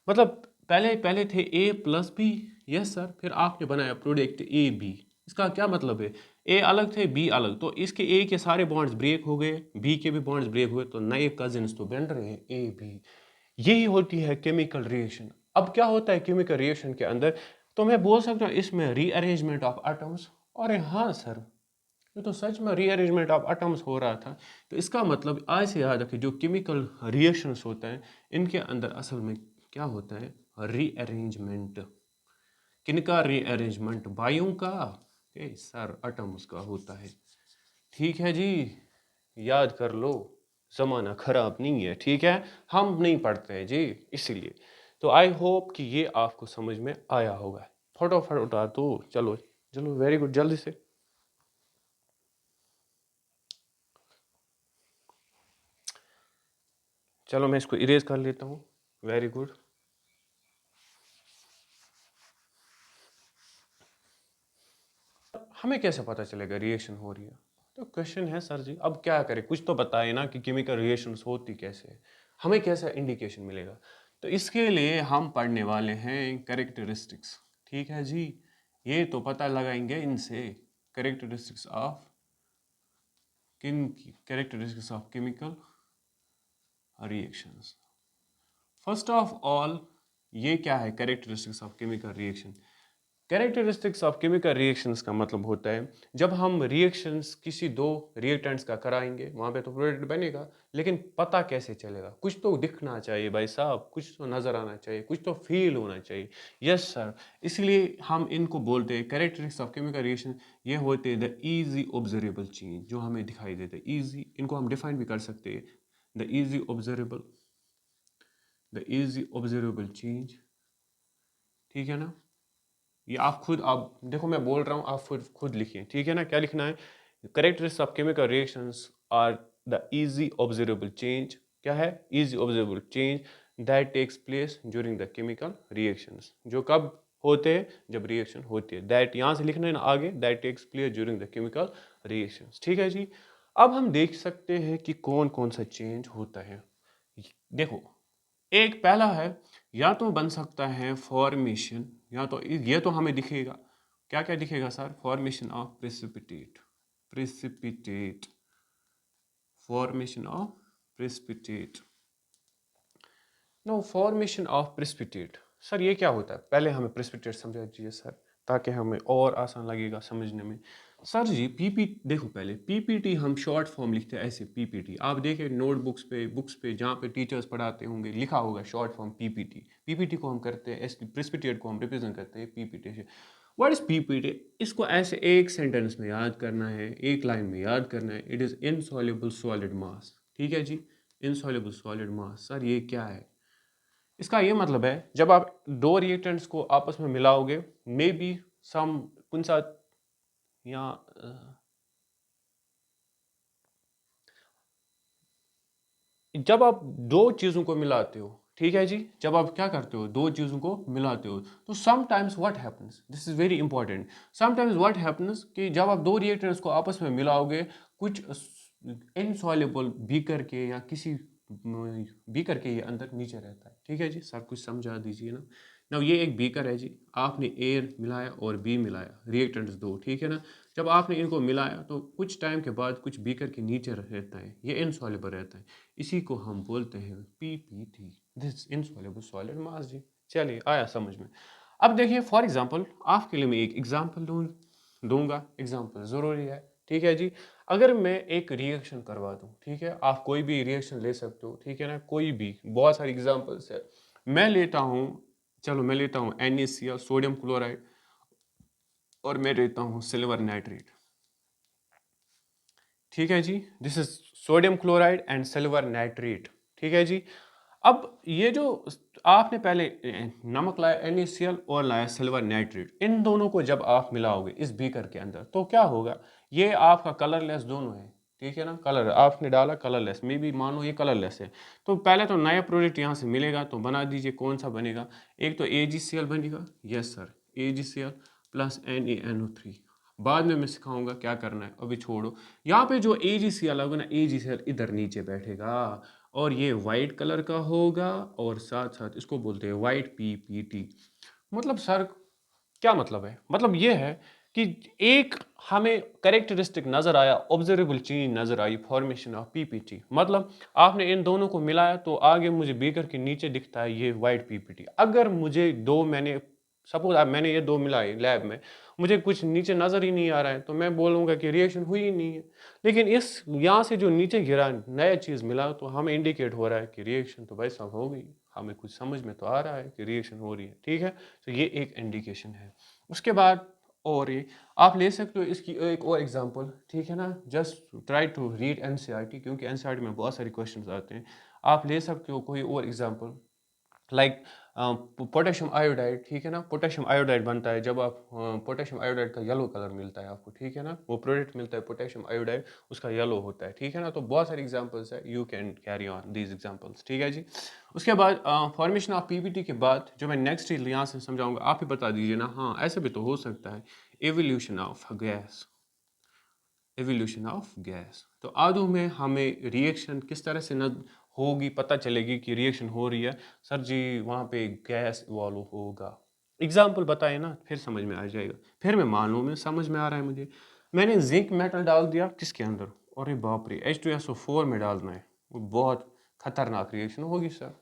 Speaker 1: मतलब पहले पहले थे ए प्लस बी, यस सर, फिर आपने बनाया प्रोडक्ट ए बी। इसका क्या मतलब है, ए अलग थे बी अलग, तो इसके ए के सारे बॉन्ड्स ब्रेक हो गए, बी के भी बॉन्ड्स ब्रेक हुए, तो नए कजिन्स तो बन रहे हैं ए बी। यही होती है केमिकल रिएक्शन। अब क्या होता है केमिकल रिएक्शन के अंदर, तो मैं बोल सकता हूँ इसमें रीअरेंजमेंट ऑफ एटम्स। अरे हाँ सर, ये तो सच में रीअरेंजमेंट ऑफ एटम्स हो रहा था। तो इसका मतलब आज से याद रखिए, जो केमिकल रिएक्शंस होते हैं इनके अंदर असल में क्या होता है, रीअरेंजमेंट। किनका रीअरेंजमेंट? वायुओं का। सर एटम उसका होता है। ठीक है जी, याद कर लो, ज़माना ख़राब नहीं है, ठीक है? हम नहीं पढ़ते हैं जी, इसीलिए। तो आई होप कि ये आपको समझ में आया होगा। फटाफट उठा दो, चलो चलो, वेरी गुड, जल्दी से। चलो मैं इसको इरेज कर लेता हूँ। Very good. हमें कैसे पता चलेगा रिएक्शन हो रही है? तो क्वेश्चन है सर जी, अब क्या करें, कुछ तो बताए ना कि केमिकल रिएक्शंस होती कैसे है, हमें कैसा इंडिकेशन मिलेगा? तो इसके लिए हम पढ़ने वाले हैं कैरेक्टरिस्टिक्स। ठीक है जी, ये तो पता लगाएंगे इनसे, characteristics of characteristics of chemical reactions. First of all, ये क्या है characteristics of chemical reaction? Characteristics of chemical reactions का मतलब होता है जब हम रिएक्शंस किसी दो रिएक्टेंट्स का कराएंगे, वहाँ पे तो प्रोडक्ट बनेगा, लेकिन पता कैसे चलेगा? कुछ तो दिखना चाहिए भाई साहब, कुछ तो नज़र आना चाहिए, कुछ तो फील होना चाहिए। यस सर, इसलिए हम इनको बोलते हैं कैरेक्टरिस्टिक्स ऑफ केमिकल रिएक्शन। ये होते हैं द इजी ऑब्जर्वेबल चेंज, जो हमें दिखाई देते हैं ईजी। इनको हम डिफाइन भी कर सकते हैं, द इजी ऑब्जर्वेबल चेंज। ठीक है ना? ये आप खुद, आप देखो मैं बोल रहा हूँ, आप खुद लिखिए, ठीक है ना? क्या लिखना है? Characteristics of chemical reactions are the easy observable change. क्या है? Easy observable change that takes place during the chemical reactions. जो कब होते हैं? जब रिएक्शन होती है। दैट यहाँ से लिखना है ना आगे, that takes place during the chemical reactions. ठीक है जी। अब हम देख सकते हैं कि कौन कौन सा चेंज होता है। देखो, एक पहला है, या तो बन सकता है फॉर्मेशन, या तो ये तो हमें दिखेगा। क्या क्या दिखेगा sir? Formation of precipitate, formation of precipitate. No, formation of precipitate. Sir ये क्या होता है? पहले हमें प्रेसिपिटेट समझाइए सर, ताकि हमें और आसान लगेगा समझने में। सर जी पीपी, देखो पहले पीपीटी हम शॉर्ट फॉर्म लिखते हैं ऐसे, पीपीटी आप देखें नोटबुक्स पे, बुक्स पे, जहाँ पे टीचर्स पढ़ाते होंगे लिखा होगा शॉर्ट फॉर्म पीपीटी। पीपीटी को हम करते हैं ऐसे, प्रेसिपिटेट को हम रिप्रेजेंट करते हैं पीपीटी से। What is PPT? इसको ऐसे एक सेंटेंस में याद करना है, एक लाइन में याद करना है। इट इज़ इनसॉल्युबल सॉलिड मास। ठीक है जी, इनसॉल्युबल सॉलिड मास। सर ये क्या है? इसका ये मतलब है जब आप दो रिएक्टेंट्स को आपस में मिलाओगे, मे बी सम कौन सा, या जब आप दो चीज़ों को मिलाते हो, ठीक है जी, जब आप क्या करते हो, दो चीज़ों को मिलाते हो, तो sometimes what happens, this is very important, sometimes what happens कि जब आप दो रिएक्टेंट्स को आपस में मिलाओगे, कुछ इनसॉल्युबल बीकर के या किसी बीकर के ये अंदर नीचे रहता है। ठीक है जी, सब कुछ समझा दीजिए ना। ना ये एक बीकर है जी, आपने एयर मिलाया और बी मिलाया, रिएक्टेंट्स दो, ठीक है ना? जब आपने इनको मिलाया तो कुछ टाइम के बाद कुछ बीकर के नीचे रहता है, ये इनसॉल्युबल रहता है। इसी को हम बोलते हैं PPT, this insoluble solid mass जी। चलिए आया समझ में। अब देखिए फॉर एग्जांपल, आपके लिए मैं एक एग्जांपल दूंगा, एग्जांपल ज़रूरी है। ठीक है जी, अगर मैं एक रिएक्शन करवा दूं, ठीक है, आप कोई भी रिएक्शन ले सकते हो, ठीक है ना, कोई भी, बहुत सारी एग्जांपल्स है। मैं लेता हूं, चलो मैं लेता हूं NaCl, सोडियम क्लोराइड, और मैं लेता हूं सिल्वर नाइट्रेट। ठीक है जी, this is sodium chloride and silver nitrate. ठीक है जी। अब ये जो आपने पहले नमक लाया NaCl और लाया सिल्वर नाइट्रेट, इन दोनों को जब आप मिलाओगे इस बीकर के अंदर तो क्या होगा? ये आपका कलरलेस दोनों है। ठीक है ना, कलर आपने डाला कलरलेस, मे भी मानो ये कलरलेस है। तो पहले तो नया प्रोडक्ट यहाँ से मिलेगा, तो बना दीजिए, कौन सा बनेगा? एक तो AgCl बनेगा, yes sir, AgCl plus NaNO3। बाद में मैं सिखाऊंगा क्या करना है, अभी छोड़ो। यहाँ पे जो AgCl होगा ना, AgCl इधर नीचे बैठेगा और ये वाइट कलर का होगा, और साथ साथ इसको बोलते हैं वाइट पीपीटी। मतलब सर क्या मतलब है? मतलब ये है कि एक हमें करेक्टरिस्टिक नजर आया, ऑब्जर्वेबल चेंज नजर आई, फॉर्मेशन ऑफ पीपीटी। मतलब आपने इन दोनों को मिलाया तो आगे मुझे बीकर के नीचे दिखता है ये वाइट पीपीटी। अगर मुझे दो, मैंने सपोज मैंने ये दो मिलाए लैब में, मुझे कुछ नीचे नजर ही नहीं आ रहा है, तो मैं बोलूंगा कि रिएक्शन हुई ही नहीं है। लेकिन इस यहाँ से जो नीचे गिरा नया चीज मिला, तो हमें इंडिकेट हो रहा है कि रिएक्शन तो भाई साहब हो गई। हमें कुछ समझ में तो आ रहा है कि रिएक्शन हो रही है, ठीक है। तो ये एक इंडिकेशन है। उसके बाद और ये आप ले सकते हो इसकी एक और एग्जांपल, ठीक है ना। Just try to read NCERT, क्योंकि एनसीईआरटी में बहुत सारे क्वेश्चंस आते हैं। आप ले सकते हो कोई और एग्जांपल, लाइक पोटेशियम आयोडाइड, ठीक है ना। पोटेशियम आयोडाइड बनता है जब आप पोटेशियम आयोडाइड का येलो कलर मिलता है आपको, ठीक है ना। वो प्रोडक्ट मिलता है पोटेशियम आयोडाइड, उसका येलो होता है, ठीक है ना। तो बहुत सारे एग्जांपल्स है, you can carry on these examples, ठीक है जी। उसके बाद फॉर्मेशन ऑफ पीवीटी के बाद जो मैं नेक्स्ट यहाँ से समझाऊंगा, आप ही बता दीजिए ना, हाँ ऐसे भी तो हो सकता है। Evolution of gas, evolution of gas. तो आदू में हमें रिएक्शन किस तरह से न होगी, पता चलेगी कि रिएक्शन हो रही है। सर जी वहाँ पे गैस इवॉल्व होगा, एग्जाम्पल बताए ना, फिर समझ में आ जाएगा। फिर मैं मान लूँ मैं समझ में आ रहा है मुझे। मैंने जिंक मेटल डाल दिया किसके अंदर, अरे बाप रे H2SO4 में डालना है, वो बहुत खतरनाक रिएक्शन होगी सर।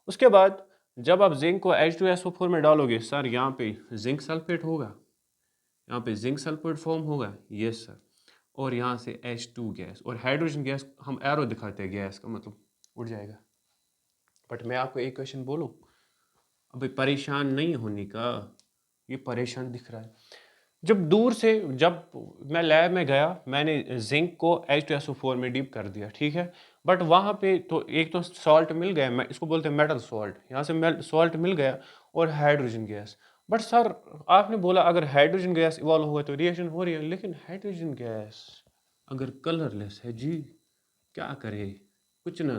Speaker 1: उसके बाद जब आप जिंक को H2SO4 में डालोगे सर, यहाँ पे जिंक सल्फेट होगा, यहाँ पे जिंक सल्फेट फॉर्म होगा, यस सर। और यहाँ से H2 गैस और हाइड्रोजन गैस, हम एरो दिखाते हैं गैस का मतलब उड़ जाएगा। बट मैं आपको एक क्वेश्चन बोलूँ, अभी परेशान नहीं होने का, ये परेशान दिख रहा है। जब दूर से, जब मैं लैब में गया, मैंने जिंक को H2SO4 में डीप कर दिया, ठीक है। बट वहाँ पे तो एक तो सॉल्ट मिल गया, मैं इसको बोलते हैं मेटल सॉल्ट, यहाँ से सॉल्ट मिल गया और हाइड्रोजन गैस। बट सर आपने बोला अगर हाइड्रोजन गैस इवॉल्व हुआ तो रिएक्शन हो रही है, लेकिन हाइड्रोजन गैस अगर कलरलेस है जी, क्या करे, कुछ ना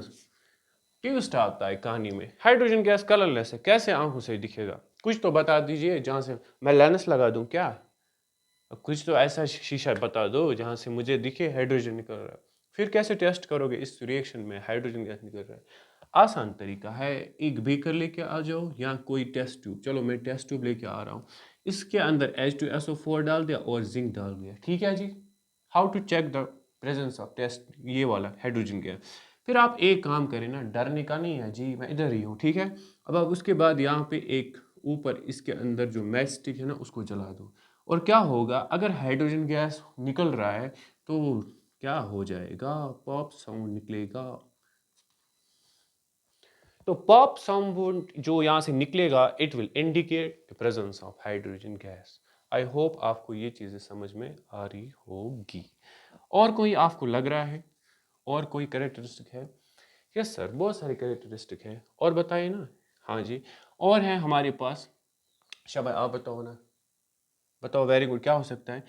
Speaker 1: ट्विस्ट आता है कहानी में। हाइड्रोजन गैस कलरलेस है, कैसे आंखों से दिखेगा, कुछ तो बता दीजिए जहाँ से मैं लेंस लगा दूँ क्या। कुछ तो ऐसा शीशा बता दो जहाँ से मुझे दिखे हाइड्रोजन निकल रहा है। फिर कैसे टेस्ट करोगे इस रिएक्शन में हाइड्रोजन गैस निकल रहा है। आसान तरीका है, एक बीकर लेके आ जाओ या कोई टेस्ट ट्यूब, चलो मैं टेस्ट ट्यूब लेके आ रहा हूँ, इसके अंदर H2SO4 डाल दिया और जिंक डाल दिया, ठीक है जी। How to check the presence of test, ये वाला हाइड्रोजन गैस। फिर आप एक काम करें ना, डरने का नहीं है जी, मैं इधर ही हूँ, ठीक है। अब आप उसके बाद यहाँ पे एक ऊपर इसके अंदर जो मैच स्टिक है ना उसको जला दो, और क्या होगा अगर हाइड्रोजन गैस निकल रहा है तो क्या हो जाएगा, पॉप साउंड निकलेगा। तो पॉप साउंड जो यहाँ से निकलेगा, it will indicate the presence of hydrogen gas. I hope आपको ये चीज़ें समझ में आ रही होगी। और कोई आपको लग रहा है और कोई कैरेक्टरिस्टिक है? यस सर, बहुत सारे कैरेक्टरिस्टिक है, और बताइए ना। हाँ जी, और है हमारे पास। शाबाश, आप बताओ ना, बताओ, वेरी गुड, क्या हो सकता है।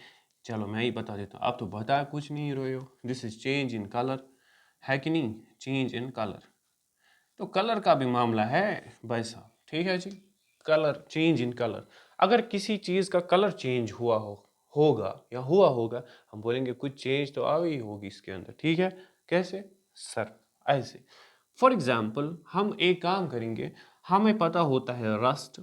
Speaker 1: चलो मैं ही बता देता हूँ, आप तो बता कुछ नहीं रहे हो। This is change in colour, है कि नहीं, चेंज इन कलर। तो कलर का भी मामला है भाई साहब, ठीक है जी। कलर, चेंज इन कलर, अगर किसी चीज़ का कलर चेंज हुआ होगा या हुआ होगा, हम बोलेंगे कुछ चेंज तो आ गई होगी इसके अंदर, ठीक है। कैसे सर, ऐसे फॉर एग्जाम्पल हम एक काम करेंगे, हमें पता होता है रस्ट,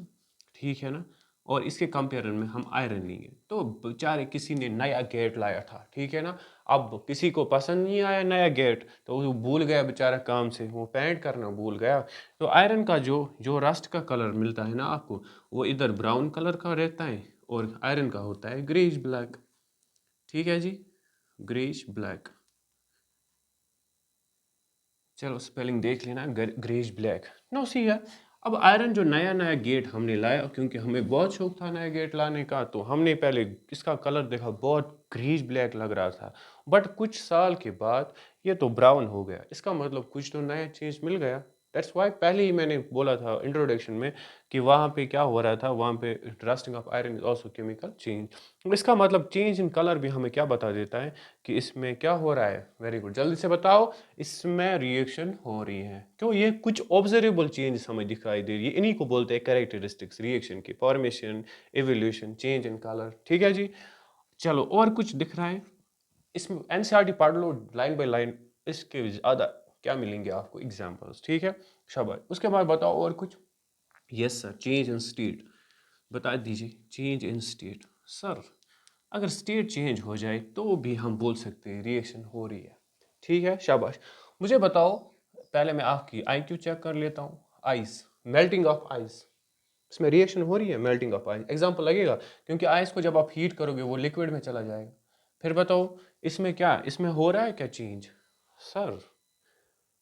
Speaker 1: ठीक है ना, और इसके कंपेरिजन में हम आयरन लेंगे। तो बेचारे किसी ने नया गेट लाया था, ठीक है ना। अब किसी को पसंद नहीं आया नया गेट, तो वो भूल गया बेचारा काम से, वो पेंट करना भूल गया। तो आयरन का जो जो रस्ट का कलर मिलता है ना आपको, वो इधर ब्राउन कलर का रहता है और आयरन का होता है ग्रेइश ब्लैक, ठीक है जी, ग्रेइश ब्लैक। चलो स्पेलिंग देख लेना, ग्रेइश ब्लैक, नो सी है। अब आयरन जो नया नया गेट हमने लाया, क्योंकि हमें बहुत शौक था नया गेट लाने का, तो हमने पहले इसका कलर देखा, बहुत ग्रीज ब्लैक लग रहा था। बट कुछ साल के बाद ये तो ब्राउन हो गया, इसका मतलब कुछ तो नया चेंज मिल गया। दैट्स वाई पहले ही मैंने बोला था इंट्रोडक्शन में कि वहाँ पे क्या हो रहा था, वहाँ पे rusting of iron is also chemical change. इसका मतलब चेंज इन कलर भी हमें क्या बता देता है कि इसमें क्या हो रहा है। वेरी गुड, जल्दी से बताओ, इसमें रिएक्शन हो रही है। क्यों, ये कुछ ऑब्जर्वेबल चेंज हमें दिखाई दे रही है, इन्हीं को बोलते हैं कैरेक्टरिस्टिक्स रिएक्शन की, formation, evolution, change in colour, ठीक है जी। चलो और कुछ दिख रहा है इसमें, एनसीईआरटी पढ़ लो लाइन बाय लाइन, इसके ज़्यादा क्या मिलेंगे आपको एग्जांपल्स, ठीक है। शाबाश, उसके बाद बताओ और कुछ। Yes sir, change in state, बता दीजिए चेंज इन स्टेट। सर अगर स्टेट चेंज हो जाए तो भी हम बोल सकते हैं रिएक्शन हो रही है, ठीक है। शाबाश, मुझे बताओ, पहले मैं आपकी IQ चेक कर लेता हूँ। आइस, मेल्टिंग ऑफ आइस, इसमें रिएक्शन हो रही है, मेल्टिंग ऑफ आइस एग्जांपल लगेगा, क्योंकि आइस को जब आप हीट करोगे वो लिक्विड में चला जाएगा। फिर बताओ इसमें क्या, इसमें हो रहा है क्या चेंज। सर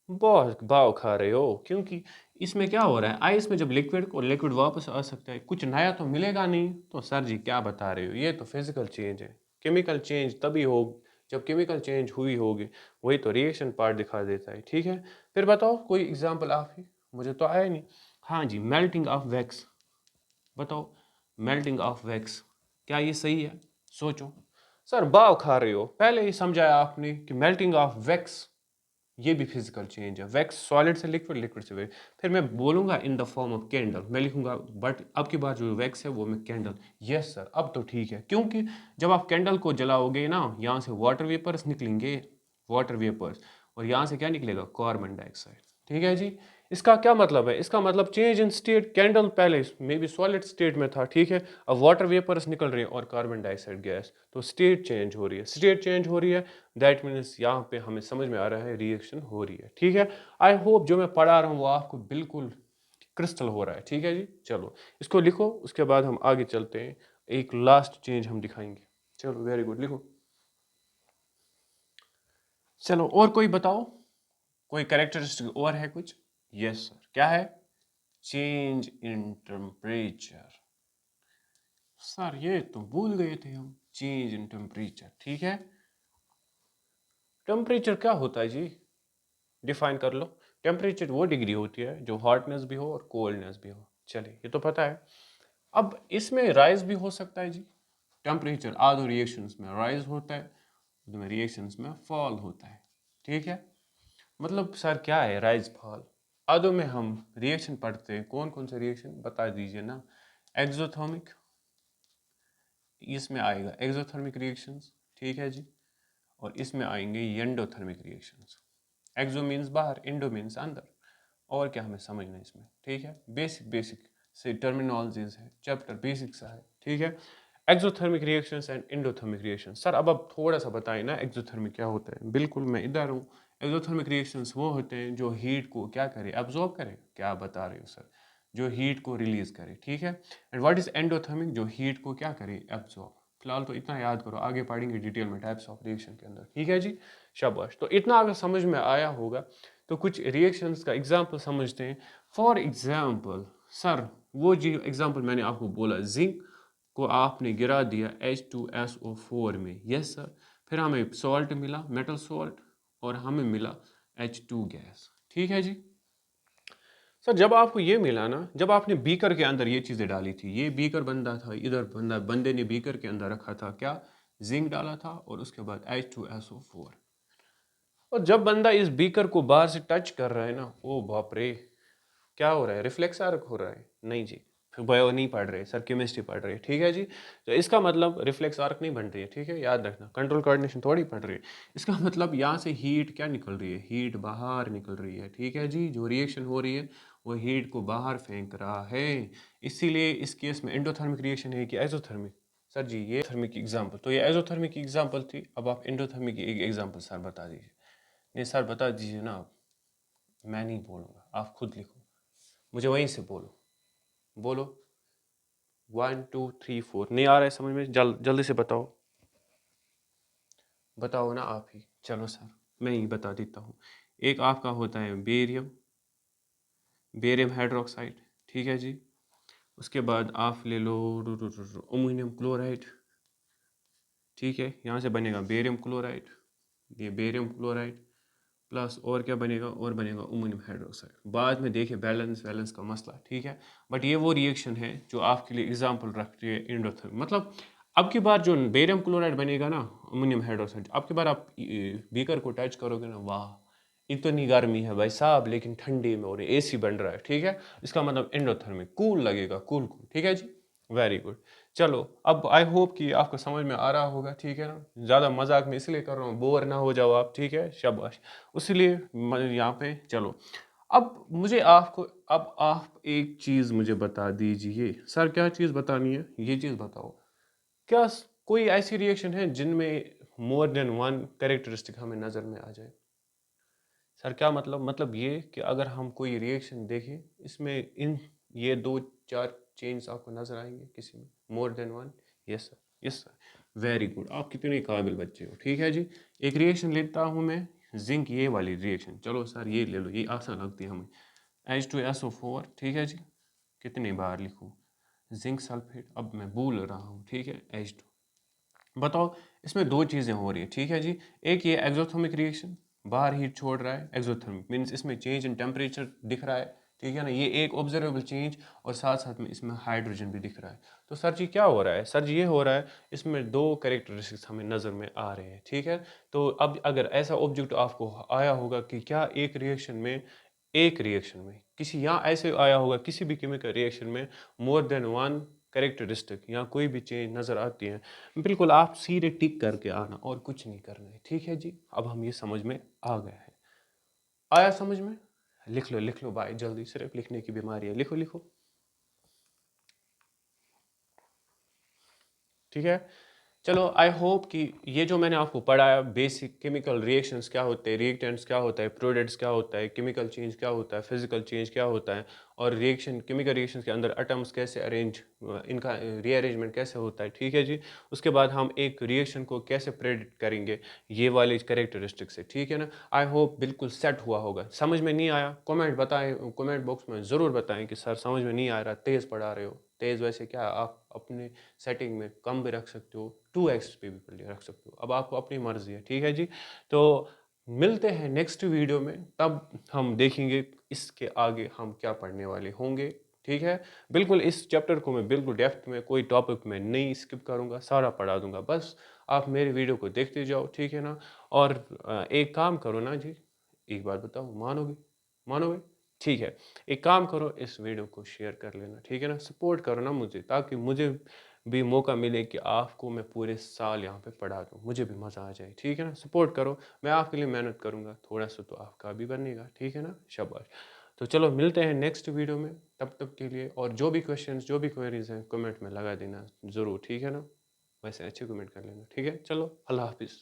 Speaker 1: बहुत भाव खा रहे हो, क्योंकि इसमें क्या हो रहा है, आइस में जब लिक्विड को लिक्विड वापस आ सकता है, कुछ नया तो मिलेगा नहीं। तो सर जी क्या बता रहे हो, ये तो फिजिकल चेंज है। केमिकल चेंज तभी हो जब केमिकल चेंज हुई होगी, वही तो रिएक्शन पार्ट दिखा देता है। ठीक है, फिर बताओ कोई एग्जांपल आप ही, मुझे तो आया नहीं। हाँ जी, मेल्टिंग ऑफ वैक्स, बताओ मेल्टिंग ऑफ वैक्स, क्या ये सही है? सोचो। सर भाव खा रहे हो, पहले ही समझाया आपने कि मेल्टिंग ऑफ वैक्स ये भी फिजिकल चेंज है। वैक्स सॉलिड से लिक्विड, लिक्विड से वैक्स। फिर मैं बोलूंगा in the form of candle, मैं लिखूंगा, बट अब की बार जो वैक्स है वो मैं कैंडल। यस सर, अब तो ठीक है, क्योंकि जब आप कैंडल को जलाओगे ना, यहाँ से वाटर वेपर्स निकलेंगे, वाटर वेपर्स, और यहाँ से क्या निकलेगा, कार्बन डाइऑक्साइड। ठीक है जी, इसका क्या मतलब है, इसका मतलब चेंज इन स्टेट। कैंडल पहले मे बी सॉलिड स्टेट में था, ठीक है, अब वाटर वेपर्स निकल रही है और कार्बन डाइऑक्साइड गैस, तो स्टेट चेंज हो रही है, स्टेट चेंज हो रही है। दैट मीन्स यहाँ पे हमें समझ में आ रहा है रिएक्शन हो रही है। ठीक है, आई होप जो मैं पढ़ा रहा हूँ वो आपको बिल्कुल क्रिस्टल हो रहा है। ठीक है जी, चलो इसको लिखो, उसके बाद हम आगे चलते हैं, एक लास्ट चेंज हम दिखाएंगे। चलो वेरी गुड, लिखो। चलो और कोई बताओ, कोई कैरेक्टरिस्टिक और है कुछ? यस सर, क्या है? Change in temperature. सर ये तो भूल गए थे हम, चेंज इन टेम्परेचर। ठीक है, टेम्परेचर क्या होता है जी, डिफाइन कर लो। टेम्परेचर वो डिग्री होती है जो हॉटनेस भी हो और कोल्डनेस भी हो। चलिए ये तो पता है। अब इसमें राइज भी हो सकता है जी, टेम्परेचर आधो रिएक्शंस में राइज होता है, में रिएक्शंस में फॉल होता है। ठीक है, मतलब सर क्या है राइज फॉल? आधो में हम रिएक्शन पढ़ते हैं, कौन कौन से रिएक्शन बता दीजिए ना। एक्सोथर्मिक, इसमें आएगा एक्सोथर्मिक रिएक्शंस। ठीक है जी, और इसमें आएंगे एंडोथर्मिक रिएक्शंस। एक्सो मीन्स बाहर, इंडो मीन्स अंदर, और क्या हमें समझना है इसमें। ठीक है, बेसिक बेसिक से टर्मिनोलॉजीज है, चैप्टर बेसिक सा है। ठीक है, exothermic reactions and endothermic reactions. Sir अब थोड़ा सा बताइए ना, एक्सोथर्मिक क्या होता है? बिल्कुल मैं इधर हूँ। एक्सोथर्मिक रिएक्शंस वो होते हैं जो हीट को क्या करे, एब्जॉर्ब करे। क्या बता रहे हो सर? जो हीट को रिलीज करे। ठीक है, एंड व्हाट इज एंडोथर्मिक? जो हीट को क्या करे, एब्जॉर्ब। फिलहाल तो इतना याद करो, आगे पढ़ेंगे डिटेल में टाइप्स ऑफ रिएक्शन के अंदर। ठीक है जी, शाबाश। तो इतना अगर समझ में आया होगा तो कुछ रिएक्शंस का एग्जाम्पल समझते हैं। फॉर एग्जाम्पल सर, वो जी एग्जाम्पल मैंने आपको बोला, जिंक को आपने गिरा दिया H2SO4 में। यस सर, फिर हमें सॉल्ट मिला, मेटल सॉल्ट, और हमें मिला H2 गैस। ठीक है जी, सर जब आपको ये मिला ना, जब आपने बीकर के अंदर ये चीज़ें डाली थी, ये बीकर बंदा था, इधर बंदे ने बीकर के अंदर रखा था क्या, जिंक डाला था, और उसके बाद H2SO4। और जब बंदा इस बीकर को बाहर से टच कर रहा है ना, ओ बाप रे, क्या हो रहा है, रिफ्लेक्स आर्क हो रहा है? नहीं जी, फिर बायो नहीं पढ़ रहे सर, केमिस्ट्री पढ़ रहे हैं। ठीक है जी, तो इसका मतलब रिफ्लेक्स आर्क नहीं बन रही है। ठीक है, याद रखना, कंट्रोल कोऑर्डिनेशन थोड़ी पढ़ रही है। इसका मतलब यहाँ से हीट क्या निकल रही है, हीट बाहर निकल रही है। ठीक है जी, जो रिएक्शन हो रही है वो हीट को बाहर फेंक रहा है। इसीलिए इस केस में एंडोथर्मिक रिएक्शन है कि एक्सोथर्मिक? सर जी ये थर्मिक की एग्जाम्पल, तो ये एक्सोथर्मिक की एग्जाम्पल थी। अब आप एंडोथर्मिक की एक एग्जाम्पल सर बता दीजिए। नहीं सर बता दीजिए ना आप, मैं नहीं बोलूँगा, आप खुद लिखो, मुझे वहीं से बोलो। बोलो 1 2 3 4, नहीं आ रहा है समझ में? जल्दी से बताओ, बताओ ना आप ही। चलो सर मैं ही बता देता हूँ। एक आपका होता है बेरियम, बेरियम हाइड्रोक्साइड। ठीक है जी, उसके बाद आप ले लो अमोनियम क्लोराइड। ठीक है, यहाँ से बनेगा बेरियम क्लोराइड, ये बेरियम क्लोराइड प्लस और क्या बनेगा, और बनेगा अमोनियम हाइड्रोक्साइड। बाद में देखिए बैलेंस वैलेंस का मसला। ठीक है, बट ये वो रिएक्शन है जो आपके लिए एग्जाम्पल रखती है एंडोथर्म। मतलब अब की बार जो बेरियम क्लोराइड बनेगा ना, अमोनियम हाइड्रोक्साइड, अब की बार आप बीकर को टच करोगे ना, वाह इतनी गर्मी है भाई साहब, लेकिन ठंडी में और एसी बन रहा है। ठीक है, इसका मतलब एंडोथर्मिक, कूल लगेगा, कूल कूल। ठीक है जी, वेरी गुड। चलो अब आई होप कि आपको समझ में आ रहा होगा। ठीक है ना, ज़्यादा मजाक में इसलिए कर रहा हूँ, बोर ना हो जाओ आप। ठीक है, शाबाश। इसलिए यहाँ पे चलो, अब मुझे आपको, अब आप एक चीज़ मुझे बता दीजिए। सर क्या चीज़ बतानी है, ये चीज़ बताओ। क्या कोई ऐसी रिएक्शन है जिनमें मोर देन वन कैरेक्टरिस्टिक हमें नज़र में आ जाए? सर क्या मतलब? मतलब ये कि अगर हम कोई रिएक्शन देखें, इसमें इन ये 2 4 चेंज आपको नजर आएंगे किसी में, more than one? Yes sir, yes sir, very good, आप कितने काबिल बच्चे हो। ठीक है जी, एक रिएक्शन लेता हूँ मैं, जिंक ये वाली रिएक्शन, चलो सर ये ले लो, ये आसान लगती है हमें। H2SO4, ठीक है जी, कितनी बार लिखूँ, जिंक सल्फेट, अब मैं भूल रहा हूँ, ठीक है, H2। बताओ, इसमें दो चीज़ें हो रही है, ठीक है जी। एक ये एक्सोथर्मिक रिएक्शन, बाहर हीट छोड़ रहा है, एक्सोथर्मिक मीन्स इसमें चेंज इन टेम्परेचर दिख रहा है, ठीक है ना, ये एक ऑब्जर्वेबल चेंज, और साथ साथ में इसमें हाइड्रोजन भी दिख रहा है। तो सर जी क्या हो रहा है, सर जी ये हो रहा है, इसमें दो कैरेक्टरिस्टिक्स हमें नज़र में आ रहे हैं, ठीक है। तो अब अगर ऐसा ऑब्जेक्ट आपको आया होगा कि क्या एक रिएक्शन में किसी, यहाँ ऐसे आया होगा किसी भी केमिकल रिएक्शन में मोर देन वन कैरेक्टरिस्टिक या कोई भी चेंज नज़र आती है, बिल्कुल आप सीधे टिक करके आना और कुछ नहीं करना है, ठीक है जी। अब हम ये समझ में आ गया है, आया समझ में, लिख लो भाई जल्दी, सिर्फ लिखने की बीमारी है, लिखो लिखो, ठीक है। चलो आई होप कि ये जो मैंने आपको पढ़ाया, बेसिक केमिकल रिएक्शंस क्या होते हैं, रिएक्टेंट्स क्या होता है, प्रोडक्ट्स क्या होता है, केमिकल चेंज क्या होता है, फिजिकल चेंज क्या होता है, और रिएक्शन, केमिकल रिएक्शंस के अंदर एटम्स कैसे इनका रीअरेंजमेंट कैसे होता है, ठीक है जी। उसके बाद हम एक रिएक्शन को कैसे प्रेडिक्ट करेंगे, ये वाले कैरेक्टरिस्टिक्स से, ठीक है ना। आई होप बिल्कुल सेट हुआ होगा। समझ में नहीं आया कमेंट बताएं, कमेंट बॉक्स में ज़रूर बताएं कि सर समझ में नहीं आ रहा, तेज़ पढ़ा रहे हो। तेज़ वैसे क्या, आप अपने सेटिंग में कम भी रख सकते हो, 2x पे भी रख सकते हो, अब आपको अपनी मर्जी है, ठीक है जी। तो मिलते हैं नेक्स्ट वीडियो में, तब हम देखेंगे इसके आगे हम क्या पढ़ने वाले होंगे, ठीक है। बिल्कुल इस चैप्टर को मैं बिल्कुल डेप्थ में कोई टॉपिक में नहीं स्किप करूँगा, सारा पढ़ा दूंगा, बस आप मेरे वीडियो को देखते जाओ, ठीक है ना। और एक काम करो ना जी, एक बात बताओ, मानोगे, मानोगे, ठीक है। एक काम करो, इस वीडियो को शेयर कर लेना, ठीक है ना, सपोर्ट करो ना मुझे, ताकि मुझे भी मौका मिले कि आपको मैं पूरे साल यहाँ पे पढ़ा दूँ, मुझे भी मज़ा आ जाए, ठीक है ना। सपोर्ट करो, मैं आपके लिए मेहनत करूँगा, थोड़ा सा तो आपका भी बनेगा, ठीक है ना, शाबाश। तो चलो मिलते हैं नेक्स्ट वीडियो में, तब तक के लिए, और जो भी क्वेश्चंस जो भी क्वेरीज हैं कमेंट में लगा देना ज़रूर, ठीक है ना, वैसे अच्छे कमेंट कर लेना, ठीक है। चलो अल्लाह हाफिज़।